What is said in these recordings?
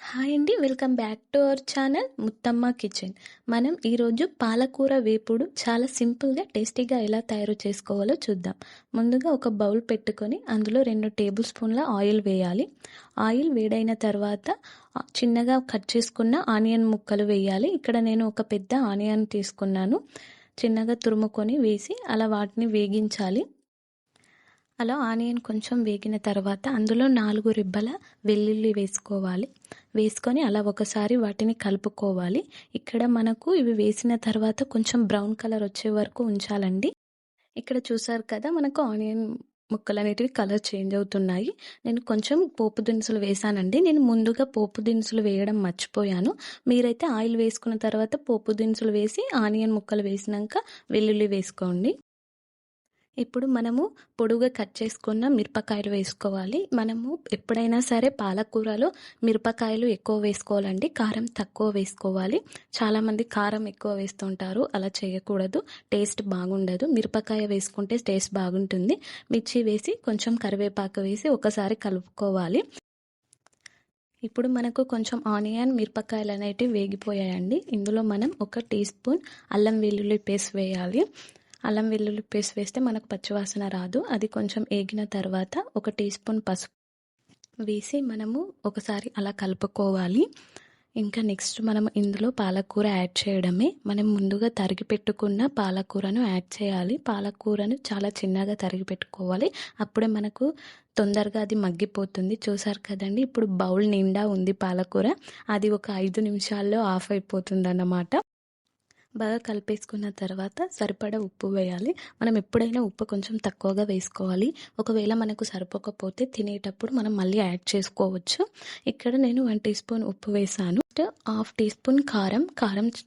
Hi అండి. Welcome back to our channel Muthamma kitchen. మనం ఈరోజు పాలకూర వేపుడు చాలా సింపుల్గా టేస్టీగా ఎలా తయారు చేసుకోవాలో చూద్దాం. ముందుగా ఒక బౌల్ పెట్టుకొని అందులో 2 టేబుల్ స్పూన్ల ఆయిల్ వేయాలి. ఆయిల్ వేడైన తర్వాత చిన్నగా కట్ చేసుకున్న ఆనియన్ ముక్కలు వేయాలి. ఇక్కడ నేను ఒక పెద్ద ఆనియన్ తీసుకున్నాను. చిన్నగా తురుముకొని వేసి అలా వాటిని వేగించాలి. అలా ఆనియన్ కొంచెం వేగిన తర్వాత అందులో 4 రెబ్బల వెల్లుల్లి వేసుకోవాలి. వేసుకొని అలా ఒకసారి వాటిని కలుపుకోవాలి. ఇక్కడ మనకు ఇవి వేసిన తర్వాత కొంచెం బ్రౌన్ కలర్ వచ్చే వరకు ఉంచాలండి. ఇక్కడ చూసారు కదా, మనకు ఆనియన్ ముక్కలు అనేటివి కలర్ చేంజ్ అవుతున్నాయి. నేను కొంచెం పోపు దినుసులు వేసానండి. నేను ముందుగా పోపు దినుసులు వేయడం మర్చిపోయాను. మీరైతే ఆయిల్ వేసుకున్న తర్వాత పోపు దినుసులు వేసి ఆనియన్ ముక్కలు వేసినాక వెల్లుల్లి వేసుకోండి. ఇప్పుడు మనము పొడుగా కట్ చేసుకున్న మిరపకాయలు వేసుకోవాలి. మనము ఎప్పుడైనా సరే పాలకూరలో మిరపకాయలు ఎక్కువ వేసుకోవాలండి, కారం తక్కువ వేసుకోవాలి. చాలామంది కారం ఎక్కువ వేస్తుంటారు, అలా చేయకూడదు, టేస్ట్ బాగుండదు. మిరపకాయ వేసుకుంటే టేస్ట్ బాగుంటుంది. మిర్చి వేసి కొంచెం కరివేపాకు వేసి ఒకసారి కలుపుకోవాలి. ఇప్పుడు మనకు కొంచెం ఆనియన్ మిరపకాయలు అనేటివి వేగిపోయాయండి. ఇందులో మనం 1 టీ స్పూన్ అల్లం వెల్లుల్లి పేస్ట్ వేయాలి. అల్లం వెల్లుల్లి పేస్ట్ వేస్తే మనకు పచ్చివాసన రాదు. అది కొంచెం వేగిన తర్వాత 1 టీ స్పూన్ పసుపు వేసి మనము ఒకసారి అలా కలుపుకోవాలి. ఇంకా నెక్స్ట్ మనం ఇందులో పాలకూర యాడ్ చేయడమే. మనం ముందుగా తరిగి పెట్టుకున్న పాలకూరను యాడ్ చేయాలి. పాలకూరను చాలా చిన్నగా తరిగి పెట్టుకోవాలి. అప్పుడే మనకు తొందరగా అది మగ్గిపోతుంది. చూసారు కదండి, ఇప్పుడు బౌల్ నిండా ఉంది పాలకూర. అది ఒక 5 నిమిషాల్లో ఆఫ్ అయిపోతుంది అన్నమాట. బాగా కలిపేసుకున్న తర్వాత సరిపడా ఉప్పు వేయాలి. మనం ఎప్పుడైనా ఉప్పు కొంచెం తక్కువగా వేసుకోవాలి. ఒకవేళ మనకు సరిపోకపోతే తినేటప్పుడు మనం మళ్ళీ యాడ్ చేసుకోవచ్చు. ఇక్కడ నేను 1 టీ స్పూన్ ఉప్పు వేసాను. 1/2 టీ స్పూన్ కారం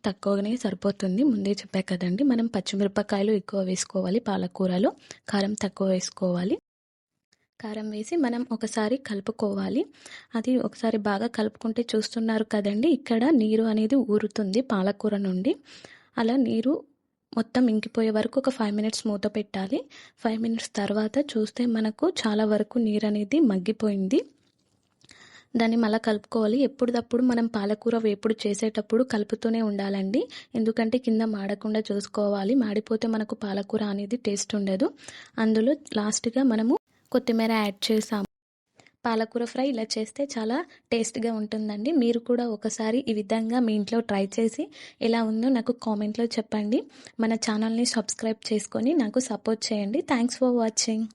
తక్కువగానే సరిపోతుంది. ముందే చెప్పా కదండి, మనం పచ్చిమిరపకాయలు ఎక్కువ వేసుకోవాలి, పాలకూరలో కారం తక్కువ వేసుకోవాలి. కారం వేసి మనం ఒకసారి కలుపుకోవాలి. అది ఒకసారి బాగా కలుపుకుంటే చూస్తున్నారు కదండి, ఇక్కడ నీరు అనేది ఊరుతుంది పాలకూర నుండి. అలా నీరు మొత్తం ఇంకిపోయే వరకు ఒక 5 మినిట్స్ మూత పెట్టాలి. 5 మినిట్స్ తర్వాత చూస్తే మనకు చాలా వరకు నీరు అనేది మగ్గిపోయింది. దాన్ని మళ్ళీ కలుపుకోవాలి. ఎప్పుడప్పుడు మనం పాలకూర వేపుడు చేసేటప్పుడు కలుపుతూనే ఉండాలండి. ఎందుకంటే కింద మాడకుండా చూసుకోవాలి. మాడిపోతే మనకు పాలకూర అనేది టేస్ట్ ఉండదు. అందులో లాస్ట్గా మనము కొత్తిమీర యాడ్ చేసాము. పాలకూర ఫ్రై ఇలా చేస్తే చాలా టేస్ట్గా ఉంటుందండి. మీరు కూడా ఒకసారి ఈ విధంగా మీ ఇంట్లో ట్రై చేసి ఎలా ఉందో నాకు కామెంట్లో చెప్పండి. మన ఛానల్ని సబ్స్క్రైబ్ చేసుకొని నాకు సపోర్ట్ చేయండి. Thanks for watching.